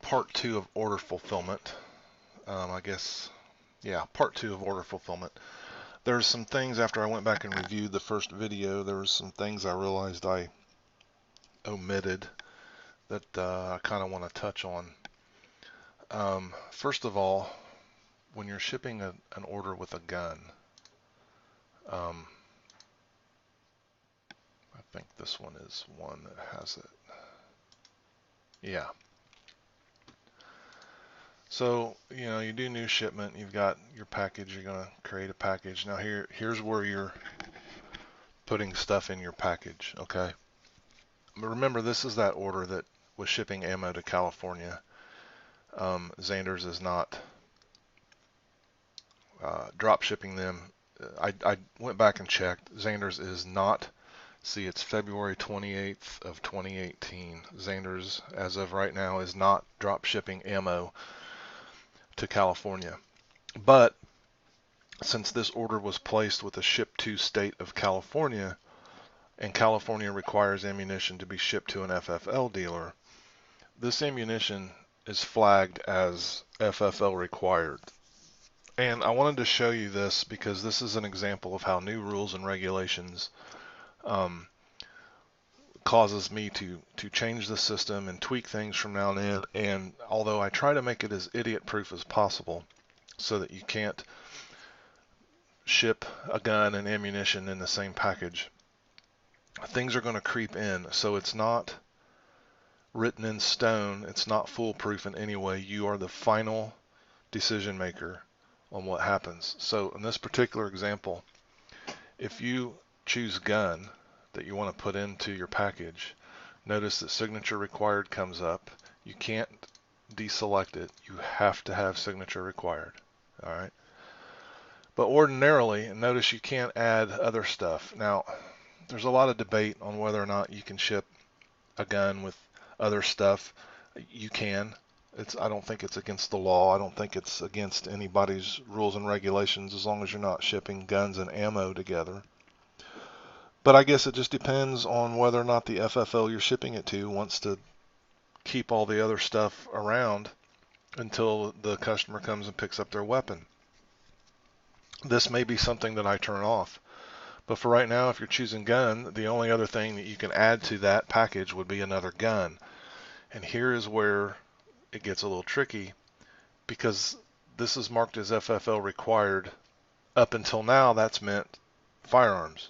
part 2 of order fulfillment. I guess, yeah, part 2 of order fulfillment. There's some things after I went back and reviewed the first video, there was some things I realized I omitted that I kind of want to touch on. First of all, when you're shipping an order with a gun, I think this one is one that has it. Yeah. So, you do new shipment, you've got your package, you're going to create a package. Now here's where you're putting stuff in your package, okay? But remember, this is that order that was shipping ammo to California. Xanders is not drop shipping them. I went back and checked. Xanders is not. See, it's February 28th of 2018. Xanders, as of right now, is not drop shipping ammo to California. But since this order was placed with the ship to state of California, and California requires ammunition to be shipped to an FFL dealer, this ammunition is flagged as FFL required. And I wanted to show you this because this is an example of how new rules and regulations causes me to change the system and tweak things from now on in. And although I try to make it as idiot proof as possible so that you can't ship a gun and ammunition in the same package, things are going to creep in. So it's not written in stone, it's not foolproof in any way. You are the final decision maker on what happens. So in this particular example, if you choose gun that you want to put into your package, notice that signature required comes up. You can't deselect it. You have to have signature required. All right. But ordinarily, notice you can't add other stuff. Now, there's a lot of debate on whether or not you can ship a gun with other stuff. You can. I don't think it's against the law. I don't think it's against anybody's rules and regulations as long as you're not shipping guns and ammo together. But I guess it just depends on whether or not the FFL you're shipping it to wants to keep all the other stuff around until the customer comes and picks up their weapon. This may be something that I turn off. But for right now, if you're choosing gun, the only other thing that you can add to that package would be another gun. And here is where it gets a little tricky, because this is marked as FFL required. Up until now, that's meant firearms.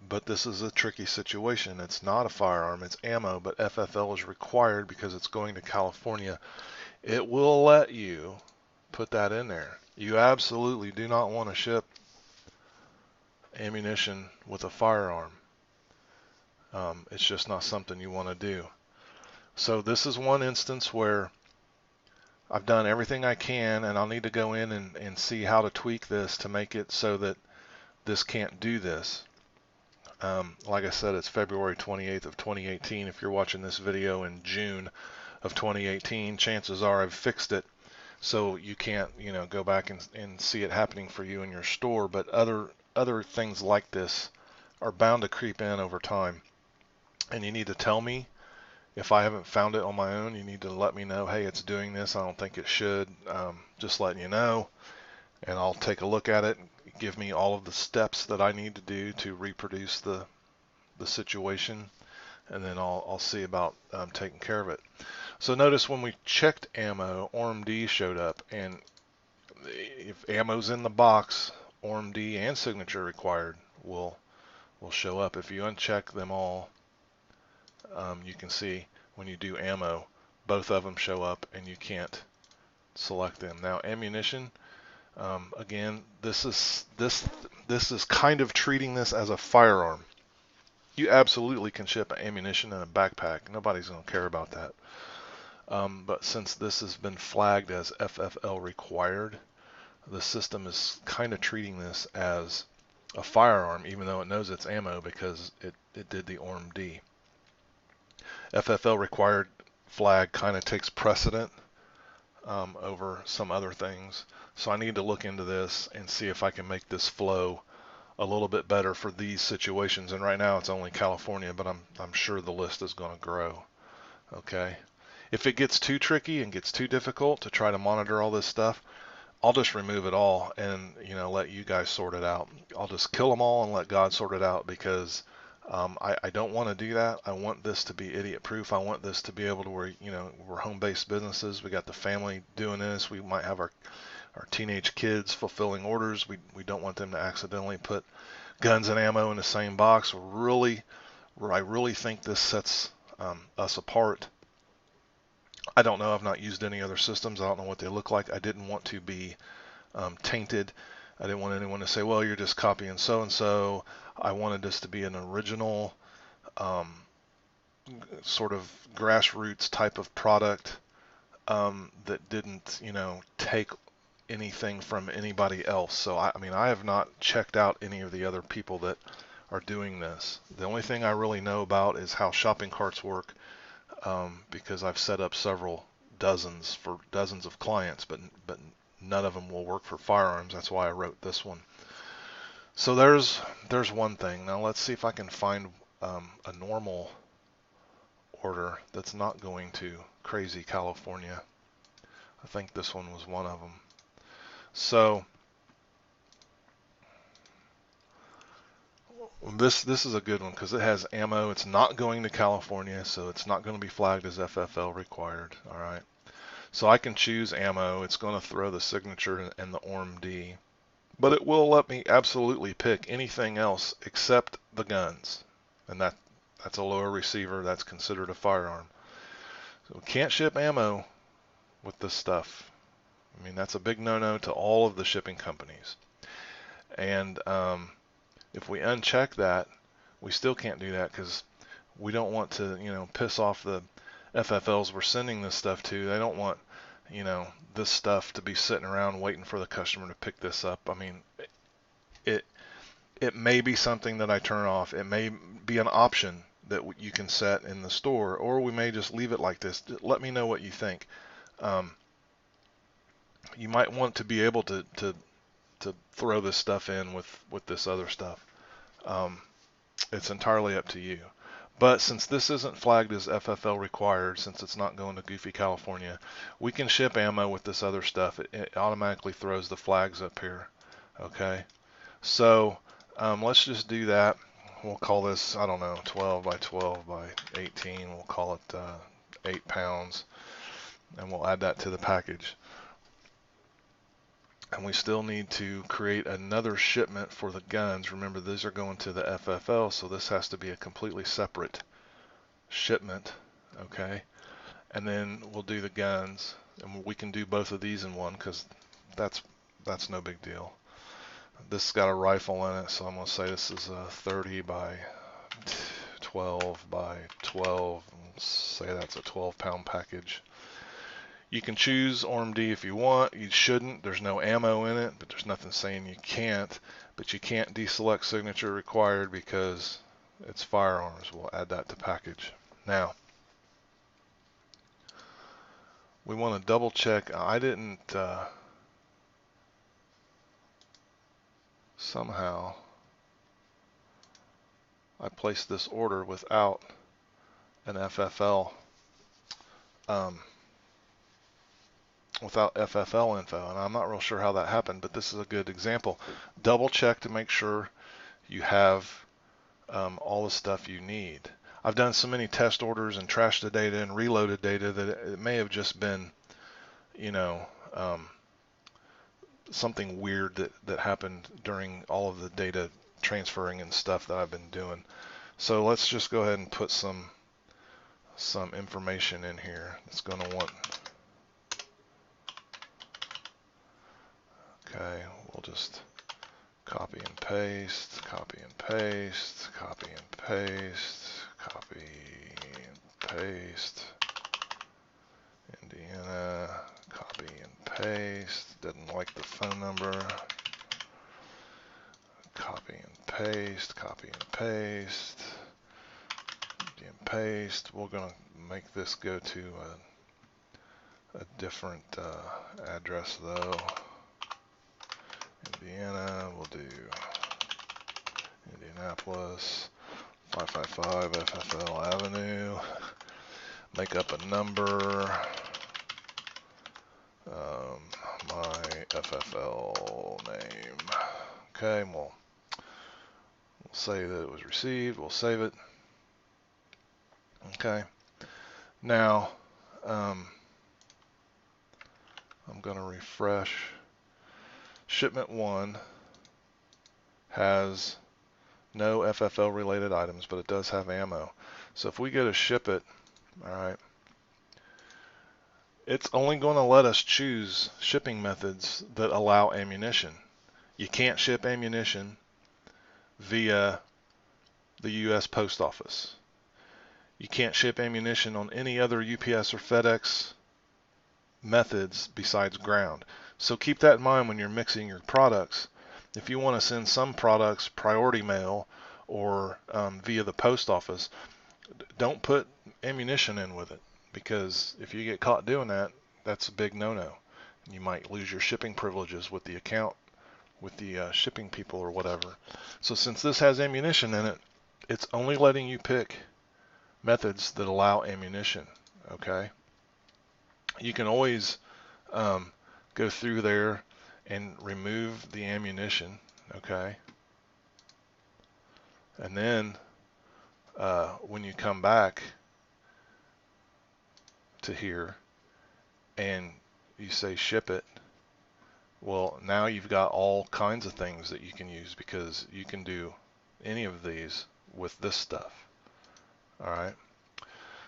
But this is a tricky situation. It's not a firearm, it's ammo, but FFL is required because it's going to California. It will let you put that in there. You absolutely do not want to ship ammunition with a firearm. It's just not something you want to do. So this is one instance where I've done everything I can, and I'll need to go in and see how to tweak this to make it so that this can't do this. Like I said, it's February 28th of 2018. If you're watching this video in June of 2018, chances are I've fixed it so you can't, go back and see it happening for you in your store. But other things like this are bound to creep in over time. And you need to tell me. If I haven't found it on my own, you need to let me know, hey, it's doing this. I don't think it should. Just letting you know. And I'll take a look at it, give me all of the steps that I need to do to reproduce the situation, and then I'll see about taking care of it. So notice when we checked ammo, ORMD showed up, and if ammo's in the box, ORMD and signature required will show up. If you uncheck them all, you can see when you do ammo, both of them show up and you can't select them. Now ammunition, again, this is kind of treating this as a firearm. You absolutely can ship ammunition in a backpack. Nobody's going to care about that. But since this has been flagged as FFL required, the system is kind of treating this as a firearm, even though it knows it's ammo because it did the ORMD. FFL required flag kind of takes precedent over some other things. So I need to look into this and see if I can make this flow a little bit better for these situations. And right now it's only California, but I'm sure the list is going to grow. Okay. If it gets too tricky and gets too difficult to try to monitor all this stuff, I'll just remove it all and, you know, let you guys sort it out. I'll just kill them all and let God sort it out, because I don't want to do that. I want this to be idiot proof. I want this to be able to where, you know, we're home-based businesses. We got the family doing this. We might have our teenage kids fulfilling orders. We don't want them to accidentally put guns and ammo in the same box. I really think this sets us apart. I don't know. I've not used any other systems. I don't know what they look like. I didn't want to be tainted. I didn't want anyone to say, well, you're just copying so-and-so. I wanted this to be an original sort of grassroots type of product that didn't, you know, take anything from anybody else. So I mean, I have not checked out any of the other people that are doing this. The only thing I really know about is how shopping carts work, because I've set up several dozens of clients, but none of them will work for firearms. That's why I wrote this one. So there's one thing. Now let's see if I can find a normal order that's not going to crazy California. I think this one was one of them. So this is a good one because it has ammo. It's not going to California, so it's not going to be flagged as FFL required. All right. So I can choose ammo. It's going to throw the signature and the ORMD, but it will let me absolutely pick anything else except the guns, and that's a lower receiver. That's considered a firearm. So we can't ship ammo with this stuff. I mean, that's a big no-no to all of the shipping companies. And if we uncheck that, we still can't do that because we don't want to, you know, piss off the FFLs we're sending this stuff to. They don't want, you know, this stuff to be sitting around waiting for the customer to pick this up. I mean, it may be something that I turn off. It may be an option that you can set in the store, or we may just leave it like this. Let me know what you think. You might want to be able to throw this stuff in with this other stuff. It's entirely up to you. But since this isn't flagged as FFL required, since it's not going to Goofy, California, we can ship ammo with this other stuff. It automatically throws the flags up here. Okay, so let's just do that. We'll call this, I don't know, 12 by 12 by 18. We'll call it 8 pounds, and we'll add that to the package. And we still need to create another shipment for the guns. Remember, these are going to the FFL, so this has to be a completely separate shipment, okay? And then we'll do the guns, and we can do both of these in one because that's no big deal. This has got a rifle in it, so I'm going to say this is a 30 by 12 by 12. Let's say that's a 12-pound package. You can choose ORMD if you want. You shouldn't. There's no ammo in it, but there's nothing saying you can't. But you can't deselect signature required because it's firearms. We'll add that to package. Now, we want to double check. I didn't somehow I placed this order without an FFL. Without FFL info, and I'm not real sure how that happened, but this is a good example. Double check to make sure you have all the stuff you need. I've done so many test orders and trashed the data and reloaded data that it may have just been, you know, something weird that happened during all of the data transferring and stuff that I've been doing. So let's just go ahead and put some information in here. It's going to want. Okay, we'll just copy and paste, copy and paste, copy and paste, copy and paste. Indiana, copy and paste. Didn't like the phone number. Copy and paste, copy and paste. Copy and paste. We're going to make this go to a different address though. Indiana, we'll do Indianapolis, 555 FFL Avenue. make up a number, my FFL name. Okay, and we'll say that it was received. We'll save it. Okay. Now, I'm going to refresh. Shipment 1 has no FFL related items, but it does have ammo. So if we go to ship it, all right, it's only going to let us choose shipping methods that allow ammunition. You can't ship ammunition via the U.S. Post Office. You can't ship ammunition on any other UPS or FedEx methods besides ground. So keep that in mind when you're mixing your products. If you want to send some products priority mail or via the post office, don't put ammunition in with it, because if you get caught doing that, that's a big no-no. You might lose your shipping privileges with the account, with the shipping people or whatever. So since this has ammunition in it, it's only letting you pick methods that allow ammunition. Okay. You can always go through there and remove the ammunition. Okay. And then when you come back to here and you say ship it, well, now you've got all kinds of things that you can use, because you can do any of these with this stuff. All right.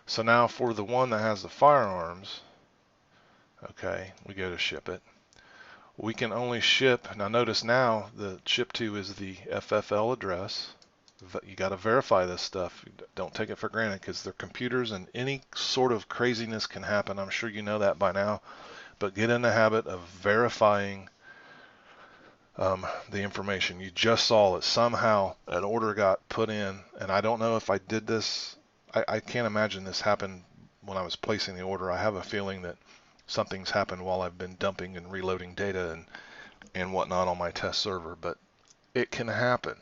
So now for the one that has the firearms, okay, we go to ship it. We can only ship, now notice now the ship to is the FFL address. You got to verify this stuff. Don't take it for granted, because they're computers and any sort of craziness can happen. I'm sure you know that by now, but get in the habit of verifying the information. You just saw that somehow an order got put in, and I don't know if I did this. I can't imagine this happened when I was placing the order. I have a feeling that something's happened while I've been dumping and reloading data and whatnot on my test server, but it can happen.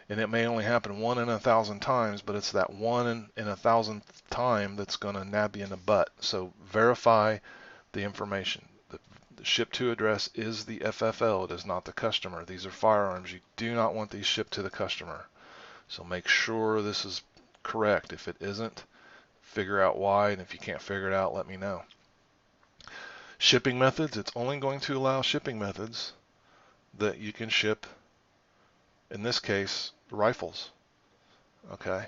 And it may only happen 1 in 1,000 times, but it's that 1 in 1,000th time that's going to nab you in the butt. So verify the information. The ship to address is the FFL. It is not the customer. These are firearms. You do not want these shipped to the customer. So make sure this is correct. If it isn't, figure out why, and if you can't figure it out, let me know. Shipping methods, it's only going to allow shipping methods that you can ship, in this case, rifles. Okay,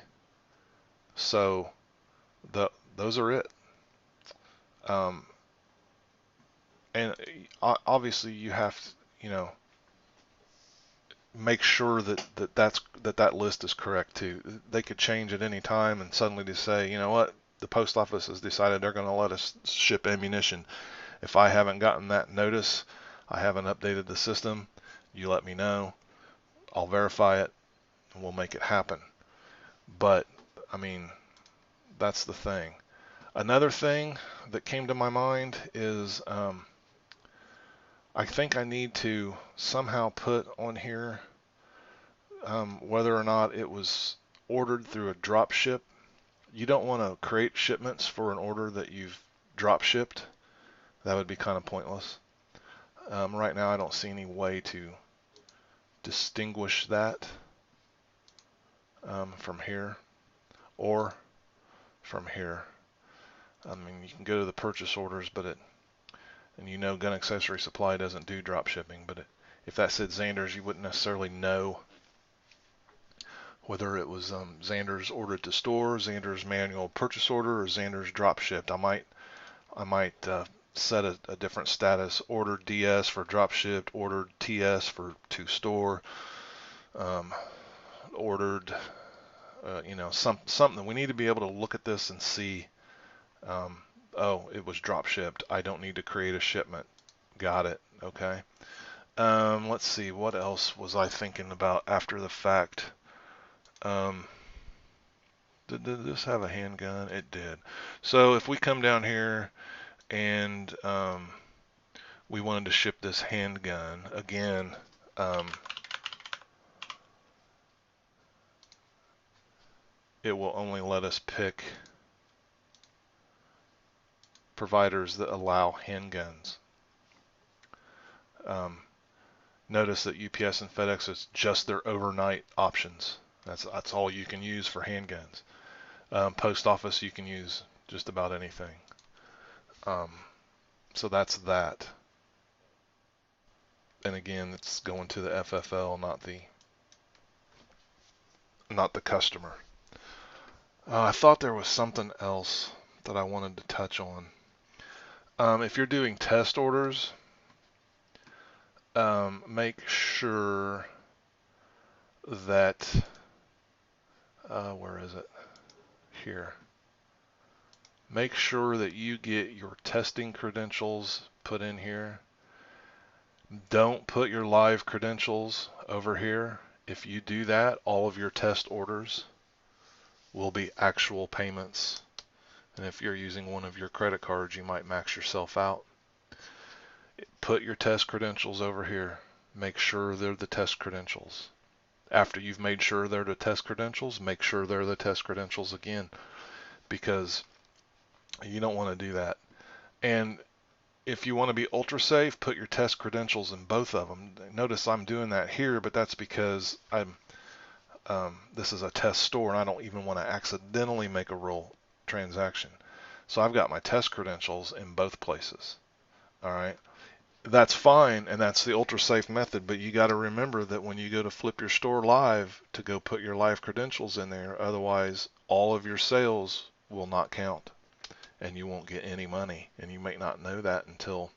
so those are it. And obviously you have to, make sure that list is correct too. They could change at any time and suddenly just say, you know what, the post office has decided they're going to let us ship ammunition. If I haven't gotten that notice, I haven't updated the system, you let me know. I'll verify it and we'll make it happen. But I mean, that's the thing. Another thing that came to my mind is I think I need to somehow put on here whether or not it was ordered through a drop ship. You don't want to create shipments for an order that you've drop shipped. That would be kind of pointless. Right now I don't see any way to distinguish that from here or from here. I mean, you can go to the purchase orders, but and Gun Accessory Supply doesn't do drop shipping, but if that said Xander's, you wouldn't necessarily know whether it was Xander's ordered to store, Xander's manual purchase order, or Xander's drop shipped. I might set a different status: ordered DS for drop shipped, ordered TS for to store, ordered, something. We need to be able to look at this and see. Oh, it was drop shipped. I don't need to create a shipment. Got it. Okay. Let's see. What else was I thinking about after the fact? Did this have a handgun? It did. So if we come down here and we wanted to ship this handgun again, it will only let us pick providers that allow handguns. Notice that UPS and FedEx is just their overnight options. That's all you can use for handguns. Post office, you can use just about anything. So that's that. And again, it's going to the FFL, not the customer. I thought there was something else that I wanted to touch on. If you're doing test orders, make sure that, where is it? Here. Make sure that you get your testing credentials put in here. Don't put your live credentials over here. If you do that, all of your test orders will be actual payments. And if you're using one of your credit cards, you might max yourself out. Put your test credentials over here. Make sure they're the test credentials. After you've made sure they're the test credentials, make sure they're the test credentials again, because you don't want to do that. And if you want to be ultra safe, put your test credentials in both of them. Notice I'm doing that here, but that's because this is a test store and I don't even want to accidentally make a roll transaction. So I've got my test credentials in both places. All right. That's fine, and that's the ultra safe method, but you got to remember that when you go to flip your store live, to go put your live credentials in there, otherwise all of your sales will not count and you won't get any money. And you may not know that until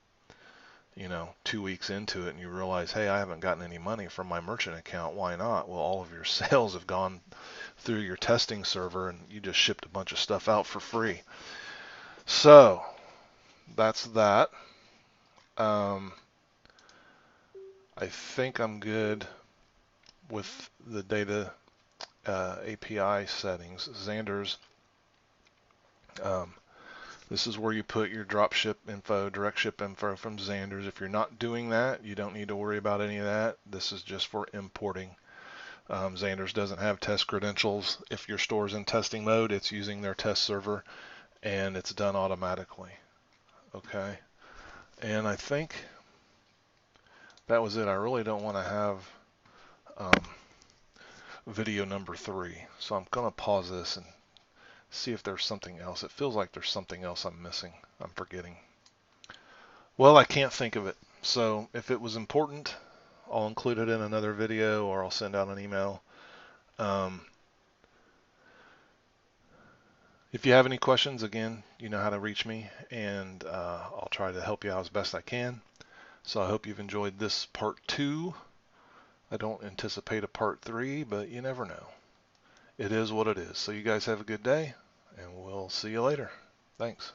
2 weeks into it and you realize, hey, I haven't gotten any money from my merchant account. Why not? Well, all of your sales have gone through your testing server and you just shipped a bunch of stuff out for free. So that's that. I think I'm good with the data API settings. Xander's, this is where you put your dropship info, direct ship info from Xander's. If you're not doing that, you don't need to worry about any of that. This is just for importing. Xander's doesn't have test credentials. If your store's in testing mode, it's using their test server and it's done automatically. Okay. And I think that was it. I really don't want to have video number 3. So I'm going to pause this and see if there's something else. It feels like there's something else I'm missing. I'm forgetting. Well, I can't think of it. So if it was important, I'll include it in another video or I'll send out an email. If you have any questions, again, you know how to reach me, and I'll try to help you out as best I can. So I hope you've enjoyed this part 2. I don't anticipate a part 3, but you never know. It is what it is. So you guys have a good day, and we'll see you later. Thanks.